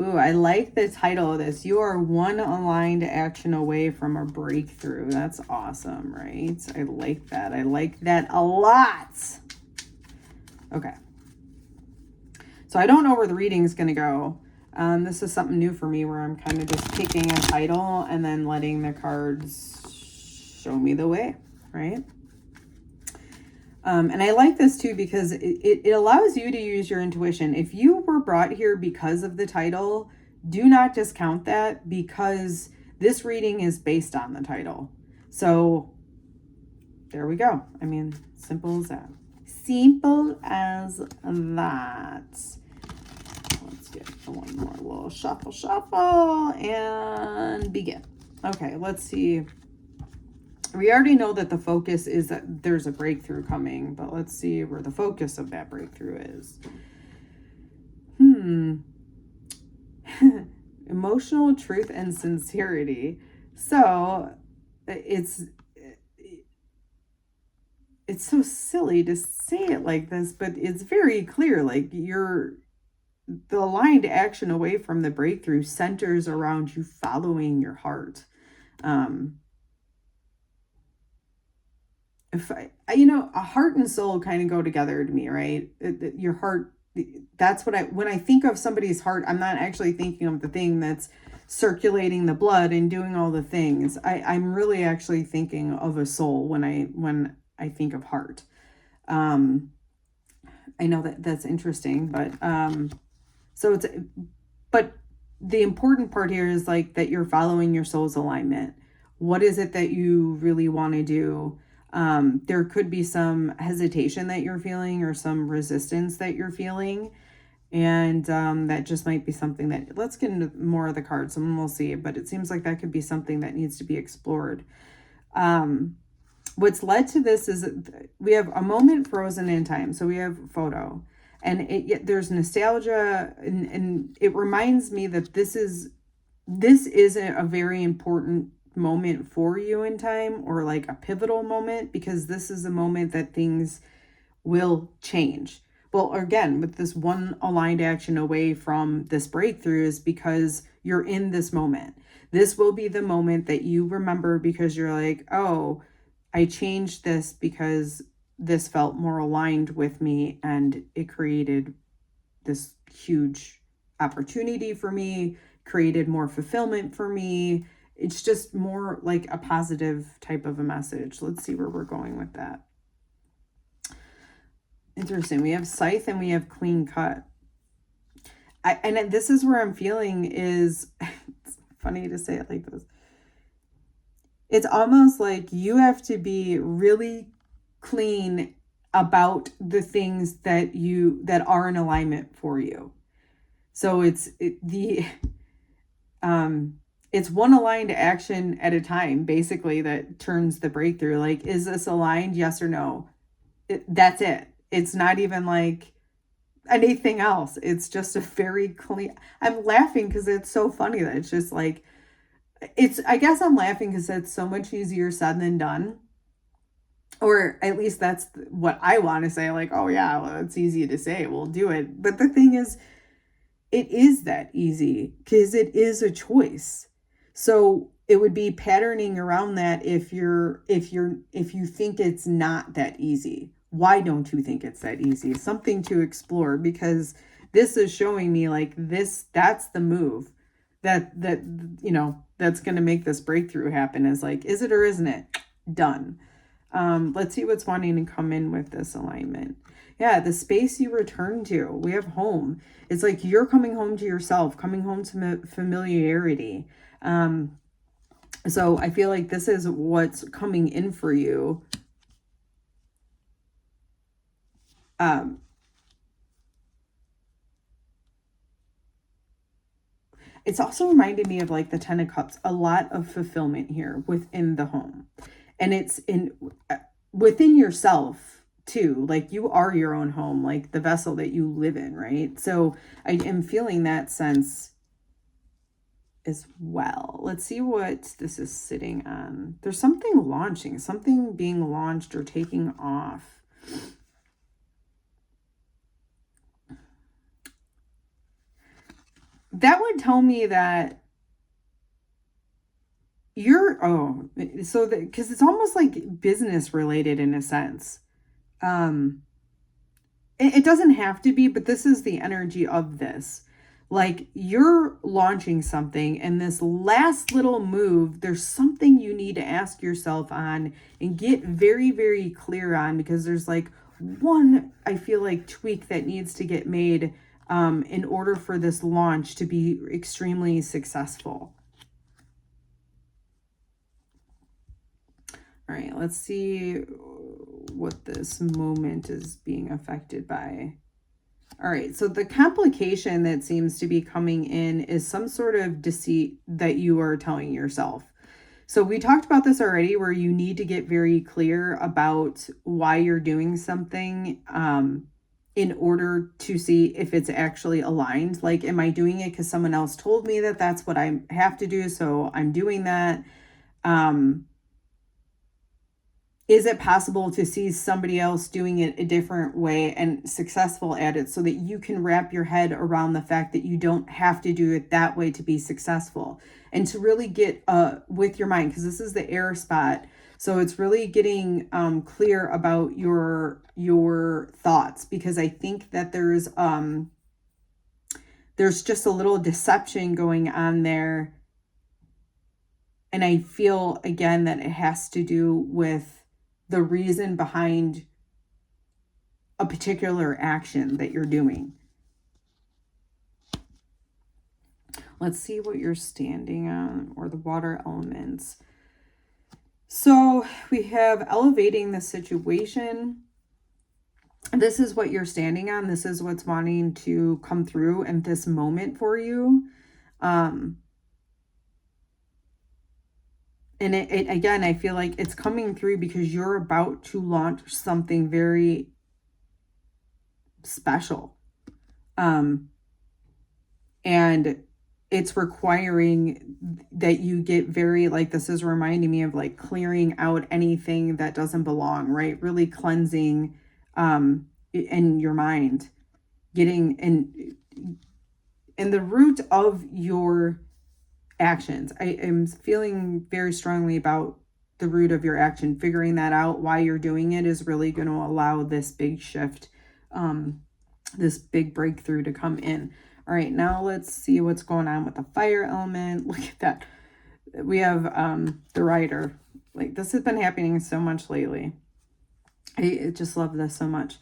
Ooh, I like the title of this. You are one aligned action away from a breakthrough. That's awesome, right? I like that. I like that a lot. Okay. So I don't know where the reading is going to go. This is something new for me where I'm kind of just picking a title and then letting the cards show me the way, right? And I like this too because it allows you to use your intuition. If you were brought here because of the title, do not discount that because this reading is based on the title. So there we go. I mean, simple as that. Simple as that. Let's get one more little shuffle, and begin. Okay, let's see. We already know that the focus is that there's a breakthrough coming, but let's see where the focus of that breakthrough is. Emotional truth and sincerity. So it's so silly to say it like this, but it's very clear. Like the aligned action away from the breakthrough centers around you following your heart. If a heart and soul kind of go together to me, right? Your heart, that's what when I think of somebody's heart, I'm not actually thinking of the thing that's circulating the blood and doing all the things. I'm really actually thinking of a soul when I think of heart. I know that's interesting, but but the important part here is like that you're following your soul's alignment. What is it that you really want to do? There could be some hesitation that you're feeling or some resistance that you're feeling. And that just might be something that, let's get into more of the cards and we'll see. But it seems like that could be something that needs to be explored. What's led to this is we have a moment frozen in time. So we have photo. And there's nostalgia. And it reminds me that this isn't a very important moment for you in time or like a pivotal moment, because this is a moment that things will change. Well, again, with this one aligned action away from this breakthrough is because you're in this moment. This will be the moment that you remember because you're like, oh, I changed this because this felt more aligned with me and it created this huge opportunity for me, created more fulfillment for me. It's just more like a positive type of a message. Let's see where we're going with that. Interesting. We have scythe and we have clean cut. And this is where I'm feeling is, it's funny to say it like this. It's almost like you have to be really clean about the things that are in alignment for you. So it's one aligned action at a time, basically, that turns the breakthrough. Like, is this aligned? Yes or no? That's it. It's not even like anything else. It's just a very clean. I'm laughing because it's so funny that it's just like, I guess I'm laughing because it's so much easier said than done. Or at least that's what I want to say. Like, oh yeah, well, it's easy to say, we'll do it. But the thing is, it is that easy because it is a choice. So it would be patterning around that if you think it's not that easy. Why don't you think it's that easy? Something to explore, because this is showing me like that's the move that's going to make this breakthrough happen, is like, is it or isn't it? Done. Let's see what's wanting to come in with this alignment. Yeah, the space you return to. We have home. It's like you're coming home to yourself, coming home to familiarity. So I feel like this is what's coming in for you. It's also reminded me of like the 10 of Cups, a lot of fulfillment here within the home. And it's within yourself too. Like you are your own home, like the vessel that you live in, right? So I am feeling that sense as well. Let's see what this is sitting on. There's something launching, something being launched or taking off. that would tell me that you're, so that, because it's almost like business related in a sense. It doesn't have to be, but this is the energy of this. Like, you're launching something, and this last little move, there's something you need to ask yourself on and get very, very clear on, because there's like one, I feel like, tweak that needs to get made in order for this launch to be extremely successful. All right, let's see what this moment is being affected by. All right, so the complication that seems to be coming in is some sort of deceit that you are telling yourself. So we talked about this already, where you need to get very clear about why you're doing something in order to see if it's actually aligned. Like, am I doing it because someone else told me that that's what I have to do, so I'm doing that? Is it possible to see somebody else doing it a different way and successful at it, so that you can wrap your head around the fact that you don't have to do it that way to be successful, and to really get with your mind, because this is the air spot. So it's really getting clear about your thoughts, because I think that there's just a little deception going on there. And I feel, again, that it has to do with the reason behind a particular action that you're doing. Let's see what you're standing on, or the water elements. So we have elevating the situation. This is what you're standing on. This is what's wanting to come through in this moment for you. And it again, I feel like it's coming through because you're about to launch something very special. And it's requiring that you get very, like, this is reminding me of like clearing out anything that doesn't belong, right? Really cleansing in your mind, getting in the root of your actions. I am feeling very strongly about the root of your action. Figuring that out, why you're doing it, is really going to allow this big shift, this big breakthrough to come in. All right, now let's see what's going on with the fire element. Look at that. We have the rider. Like, this has been happening so much lately. I just love this so much.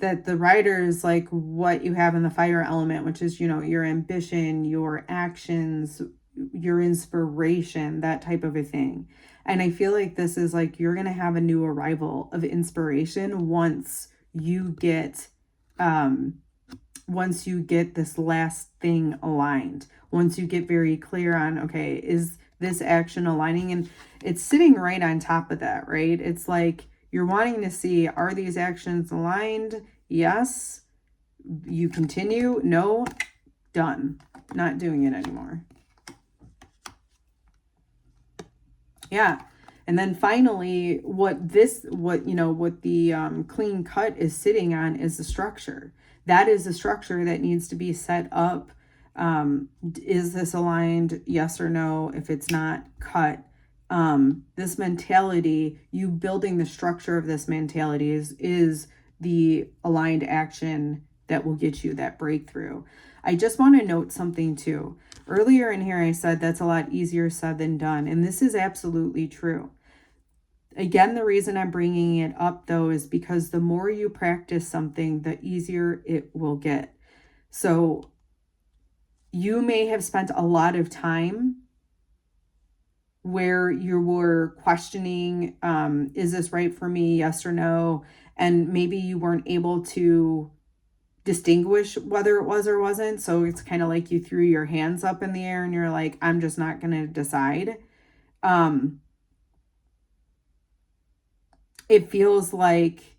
That the rider is like what you have in the fire element, which is, your ambition, your actions, your inspiration, that type of a thing. And I feel like this is like, you're going to have a new arrival of inspiration once you get this last thing aligned. Once you get very clear on, okay, is this action aligning? And it's sitting right on top of that, right? It's like, you're wanting to see, are these actions aligned? Yes. You continue. No. Done. Not doing it anymore. Yeah. And then finally, what the clean cut is sitting on is the structure. That is the structure that needs to be set up. Is this aligned? Yes or no? If it's not, cut. This mentality, you building the structure of this mentality is the aligned action that will get you that breakthrough. I just want to note something too. Earlier in here, I said that's a lot easier said than done. And this is absolutely true. Again, the reason I'm bringing it up though, is because the more you practice something, the easier it will get. So you may have spent a lot of time where you were questioning, is this right for me? Yes or no? And maybe you weren't able to distinguish whether it was or wasn't. So it's kind of like you threw your hands up in the air and you're like, I'm just not going to decide. It feels like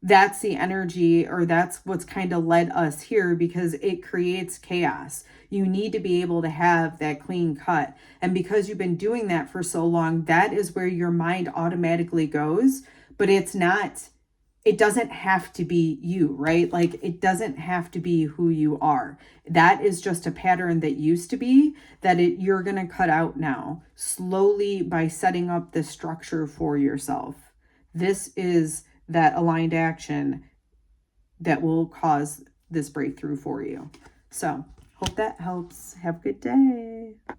that's the energy, or that's what's kind of led us here, because it creates chaos. You need to be able to have that clean cut. And because you've been doing that for so long, that is where your mind automatically goes. But it's not it doesn't have to be you, right? Like it doesn't have to be who you are. That is just a pattern that used to be that you're going to cut out now slowly by setting up this structure for yourself. This is that aligned action that will cause this breakthrough for you. So hope that helps. Have a good day.